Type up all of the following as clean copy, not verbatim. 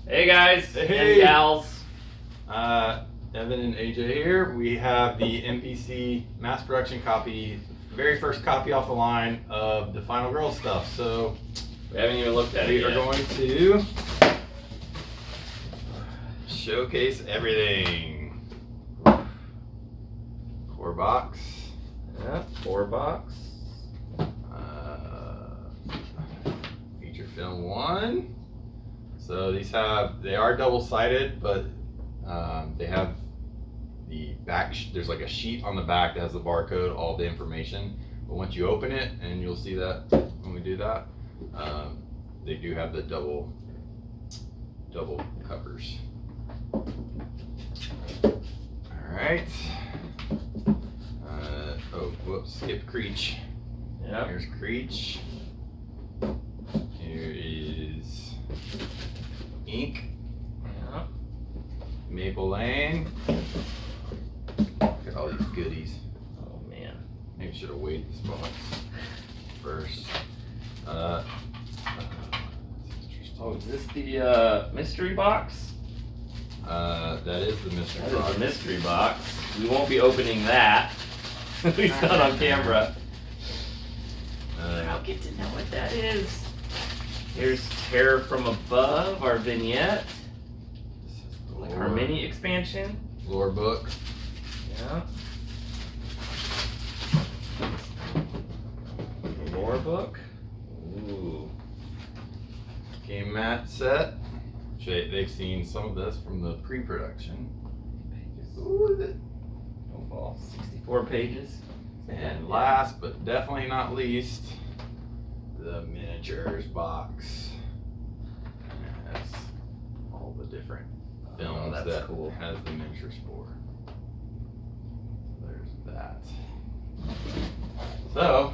Hey guys Hey. and gals. Evan and AJ here. We have the MPC mass production copy, very first copy off the line of the Final Girl stuff. So We haven't even looked at it we yet. are going to showcase everything. Core box. Yeah, 4-box. Feature film 1. So they are double-sided, but they have the back, there's like a sheet on the back that has the barcode, all the information. But once you open it, and you'll see that when we do that, they do have the double covers. All right. Oh, whoops, skip Creech. Yeah. Here's Creech. Here is Ink. Yeah. Maple Lane. Look at all these goodies. Oh man. Maybe should have weighed this box first. Oh, is this the mystery box? That is the mystery That box. is a mystery box. We won't be opening that. At least not on camera. I'll get to know what that is. Here's Terror from Above, our vignette. Like our mini expansion. Lore book. Yeah. Lore book. Ooh. Game mat set. They've seen some of this from the pre-production. Ooh, don't fall. 64 pages. And last but definitely not least, the miniatures box. It has all the different films that's that cool. has the miniatures for. There's that. So,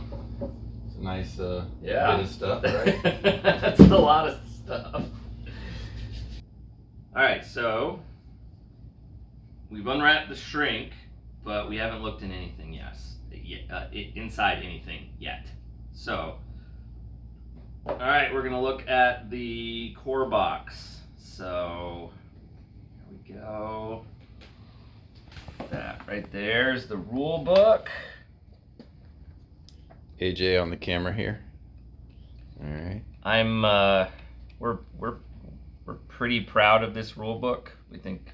it's a nice bit of stuff, right? That's a lot of stuff. Alright, so we've unwrapped the shrink, but we haven't looked in anything inside anything yet. So, alright, we're gonna look at the core box. So, here we go. That right there is the rule book. AJ on the camera here. All right. I'm we're pretty proud of this rule book. We think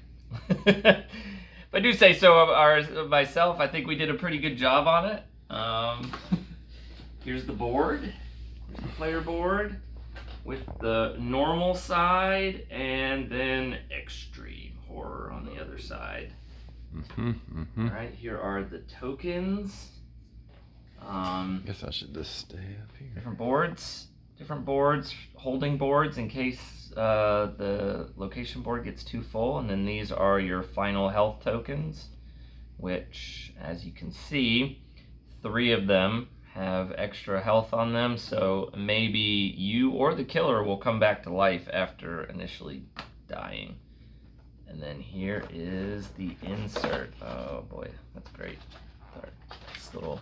if I do say so myself, I think we did a pretty good job on it. Here's the board. Here's the player board with the normal side and then extreme horror on the other side. All right, here are the tokens. Guess I should just stay up here. Different boards, holding boards in case the location board gets too full. And then these are your final health tokens, which, as you can see, 3 of them have extra health on them. So maybe you or the killer will come back to life after initially dying. And then here is the insert. Oh boy, that's great. This little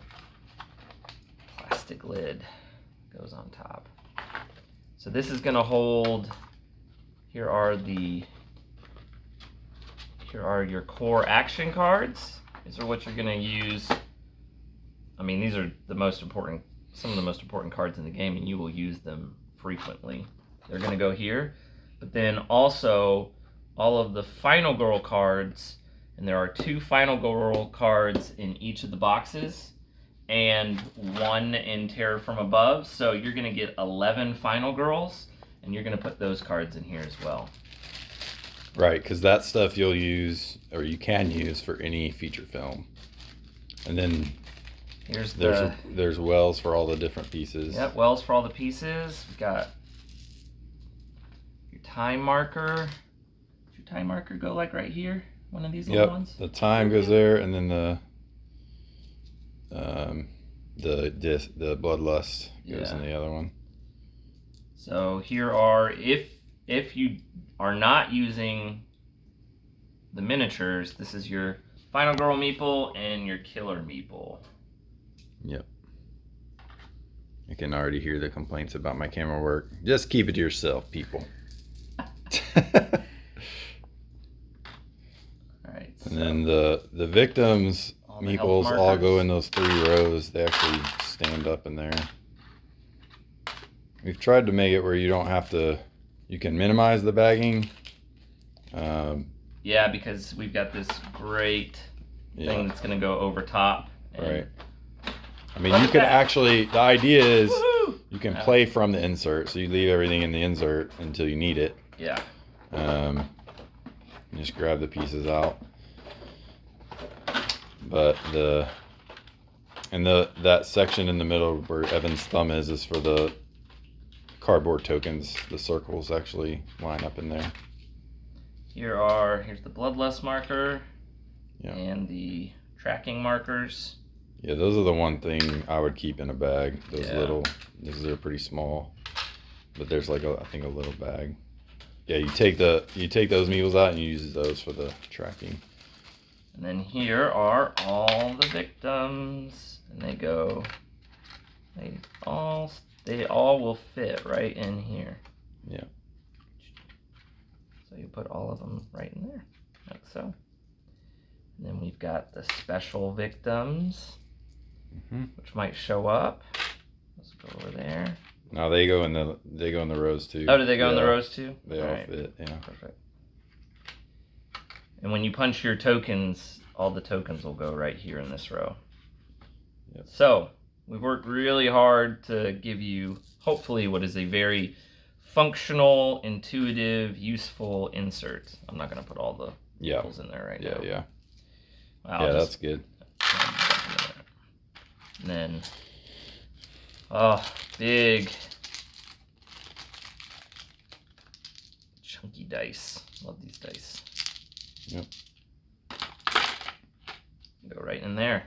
plastic lid goes on top. So this is gonna hold, here are your core action cards. These are what you're gonna use. I mean, these are some of the most important cards in the game, and you will use them frequently. They're gonna go here, but then also all of the Final Girl cards, and there are 2 Final Girl cards in each of the boxes, and 1 in Terror from Above. So you're gonna get 11 Final Girls, and you're gonna put those cards in here as well. Right, because that stuff you'll use, or you can use for any feature film. And then there's wells for all the different pieces. Yep, wells for all the pieces. We've got your time marker. Does your time marker go like right here? One of these little ones? The time goes there, and then the bloodlust goes in the other one. So here are, if you are not using the miniatures, this is your Final Girl meeple and your Killer meeple. Yep. I can already hear the complaints about my camera work. Just keep it to yourself, people. Alright, so And then the victims, all the health meeples, all go markers. in those 3 rows. They actually stand up in there. We've tried to make it where you don't have to, you can minimize the bagging. Yeah, because we've got this great thing that's going to go over top. Right. I mean, you could actually, the idea is Woohoo! you can play from the insert. So you leave everything in the insert until you need it. Yeah. Just grab the pieces out. But that section in the middle where Evan's thumb is for the cardboard tokens. The circles actually line up in there. Here's the bloodlust marker. Yeah. And the tracking markers. Yeah, those are the one thing I would keep in a bag. Those Yeah. these are pretty small, but there's like I think a little bag. Yeah, you take those meeples out and you use those for the tracking. And then here are all the victims, and they all will fit right in here. Yeah. So you put all of them right in there, like so. And then we've got the special victims, which might show up. Let's go over there. No, they go in the rows too. Oh, do they go in the rows too? They all fit. Yeah. Perfect. And when you punch your tokens, all the tokens will go right here in this row. Yep. So we've worked really hard to give you, hopefully, what is a very functional, intuitive, useful insert. I'm not going to put all the holes in there right now. Yeah. Wow, That's good. And then, big, chunky dice. Love these dice. Yep. Go right in there.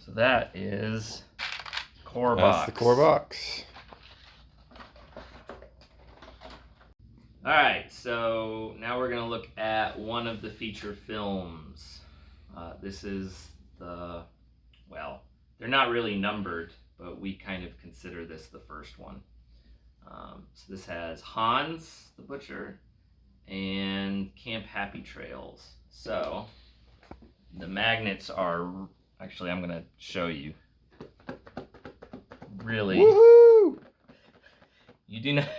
So that is core box. That's the core box. All right, so now we're going to look at one of the feature films. This is they're not really numbered, but we kind of consider this the first one. So this has Hans the Butcher and Camp Happy Trails. So the magnets are, actually I'm going to show you. Really, Woohoo! you do not...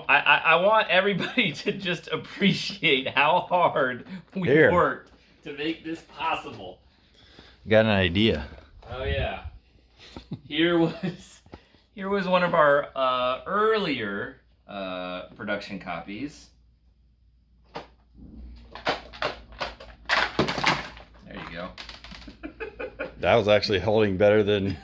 I want everybody to just appreciate how hard we worked to make this possible. Got an idea. Oh yeah. Here was one of our earlier production copies. There you go. That was actually holding better than.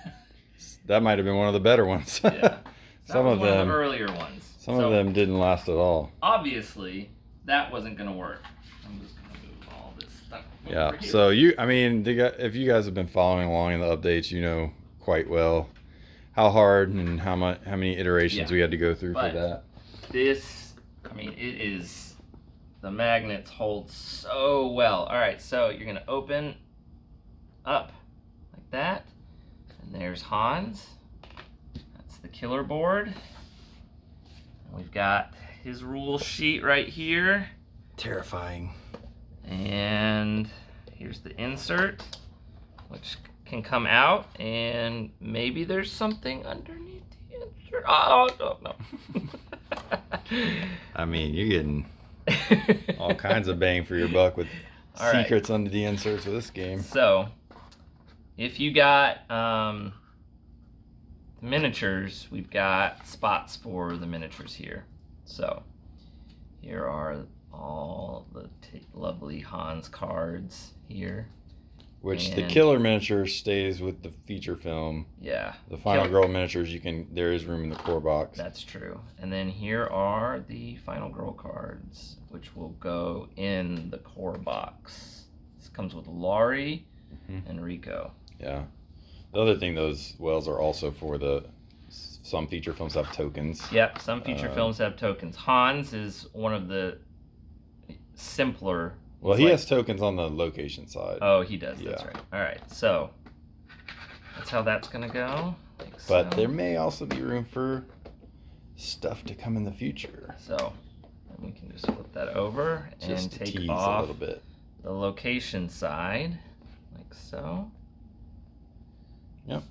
That might have been one of the better ones. Yeah. Some of one them. of the earlier ones. Some of them didn't last at all. Obviously, that wasn't gonna work. I'm just gonna move all this stuff. Yeah. over here. So if you guys have been following along in the updates, you know quite well how hard and how many iterations we had to go through for that. This, it is, the magnets hold so well. All right, so you're gonna open up like that, and there's Hans. That's the killer board. We've got his rule sheet right here. Terrifying. And here's the insert, which can come out, and maybe there's something underneath the insert. Oh no. You're getting all kinds of bang for your buck with secrets under the inserts of this game. So, if you got miniatures, we've got spots for the miniatures here. So, here are all the lovely Hans cards here. Which the killer miniature stays with the feature film. Yeah. The Final Girl miniatures, there is room in the core box. That's true. And then here are the Final Girl cards, which will go in the core box. This comes with Laurie and Rico. Yeah. The other thing, those wells are also for some feature films have tokens. Yep, some feature films have tokens. Hans is one of the simpler. Well, he has tokens on the location side. Oh, he does. That's right. All right, so that's how that's gonna go. But there may also be room for stuff to come in the future. So And we can just flip that over Just and to take tease off a little bit. the location side, like so. Yep.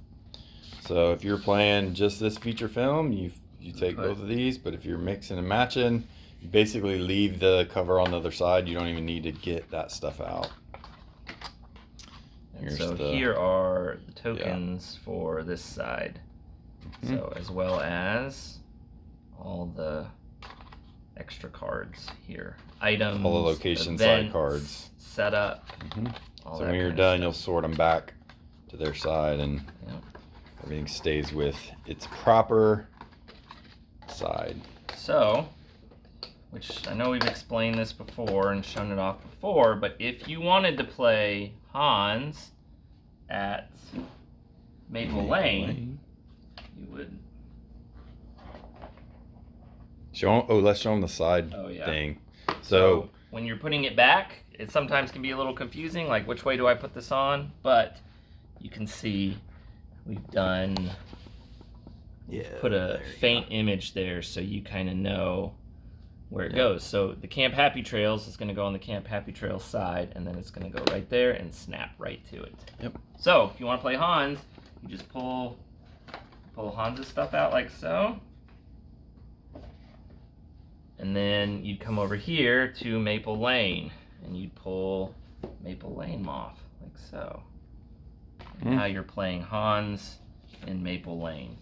So if you're playing just this feature film, you take Put- both of these, but if you're mixing and matching, you basically leave the cover on the other side. You don't even need to get that stuff out. And Here's so the- here are the tokens for this side. So as well as all the extra cards here. Items, All the location events, side cards. setup. All So that when you're kind of done, stuff. you'll sort them back to their side, and Yep. everything stays with its proper side. So, which I know we've explained this before and shown it off before, but if you wanted to play Hans at Maple Lane, you would. Let's show them the side Oh, yeah. thing. So when you're putting it back, it sometimes can be a little confusing, like which way do I put this on? But you can see we've done, put a faint image there so you kind of know where it goes. So the Camp Happy Trails is going to go on the Camp Happy Trails side, and then it's going to go right there and snap right to it. Yep. So if you want to play Hans, you just pull Hans's stuff out like so. And then you'd come over here to Maple Lane, and you'd pull Maple Lane off, like so. And now you're playing Hans in Maple Lane.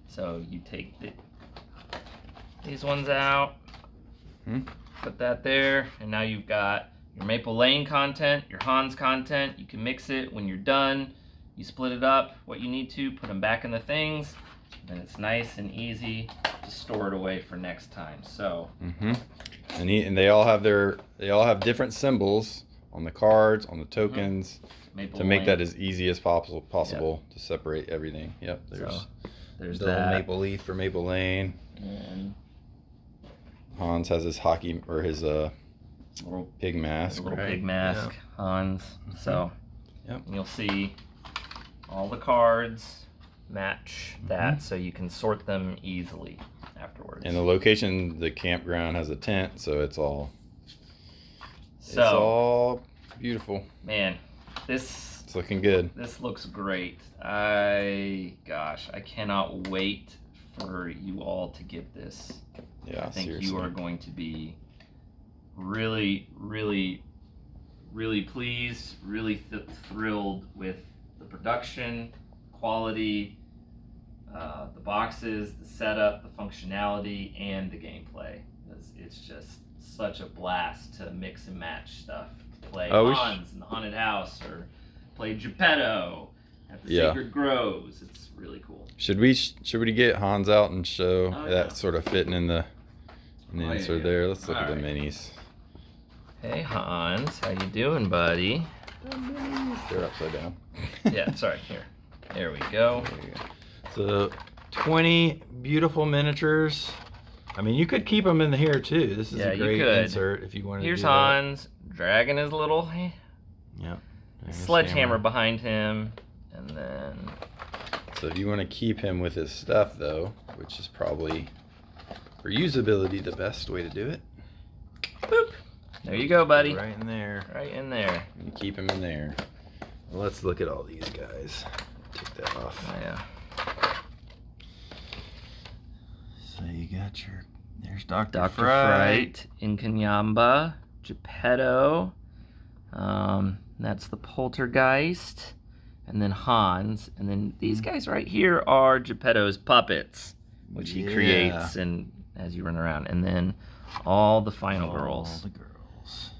So you take these ones out, put that there, and now you've got your Maple Lane content, your Hans content. You can mix it when you're done. You split it up, what you need to, put them back in the things, and it's nice and easy to store it away for next time. So and they all have different symbols on the cards, on the tokens, to make that as easy as possible to separate everything. Yep. There's the little maple leaf for Maple Lane. And Hans has his hockey or his little pig mask. little right? pig mask, Hans. So Yep. and you'll see all the cards match that, so you can sort them easily afterwards. And the location, the campground has a tent, so it's all beautiful. Man, this It's looking good. this looks great. I cannot wait for you all to get this. Yeah, I think seriously. you are going to be really, really, really pleased, really thrilled with the production, quality, the boxes, the setup, the functionality, and the gameplay. It's just such a blast to mix and match stuff. To play Hans in the haunted house, or play Geppetto at the Sacred Groves. It's really cool. Should we get Hans out and show Oh, that yeah. sort of fitting in the insert there? Let's look at the Alright. minis. Hey Hans, how you doing, buddy? They're upside down. Yeah, sorry. Here, there we go. There you go. So 20 beautiful miniatures. I mean, you could keep them in here too. This is a you great could. insert if you wanted Here's to do Hans dragging his little that. Yep. There's sledgehammer behind him, and then So if you want to keep him with his stuff though, which is probably for usability the best way to do it. boop. There you go, buddy. Right in there. Right in there. You keep him in there. Well, let's look at all these guys. Take that off. Oh, yeah. So you got there's Dr. Dr. Fright. Fright, Inkanyamba, Geppetto. That's the Poltergeist, and then Hans, and then these guys right here are Geppetto's puppets, which he creates and as you run around, and then all the Final Girls. All the girls.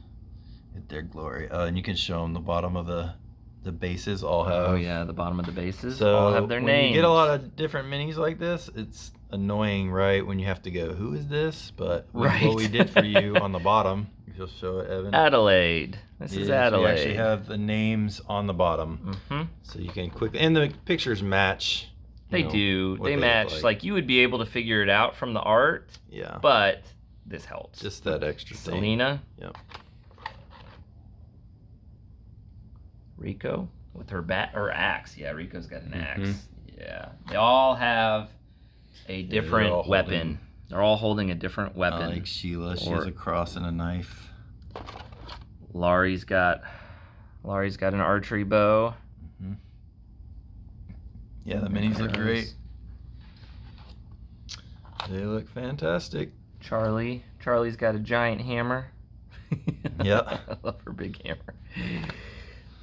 At their glory. And you can show them the bottom of the bases all have. Oh yeah, the bottom of the bases So all have their when names. you get a lot of different minis like this, it's annoying, right? When you have to go, who is this? But what we did for you on the bottom, if you'll show it, Evan. Adelaide. This is Adelaide. We actually have the names on the bottom, so you can quickly. And the pictures match. They do. They look match. Like you would be able to figure it out from the art. Yeah. But this helps. Just that extra thing. Selena. Yep. Rico with her bat or axe. Yeah, Rico's got an axe. Yeah. They all have a different all weapon. They're all holding a different weapon. Like Sheila, she Or- has a cross and a knife. Laurie's got an archery bow. Yeah, the minis look Arrows. great. They look fantastic. Charlie's got a giant hammer. Yep. I love her big hammer.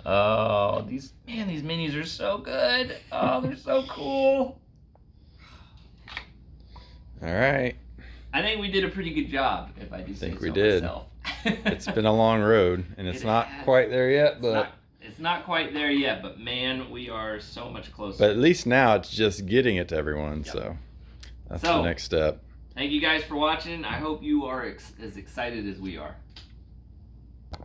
Oh, these minis are so good. Oh, they're so cool. All right. I think we did a pretty good job, if I do say Think so we did. myself. It's been a long road, and it's It not has. quite there yet, but It's not quite there yet, but man, we are so much closer. at least now it's just getting it to everyone. Yep. So that's So- the next step. Thank you guys for watching. I hope you are as excited as we are.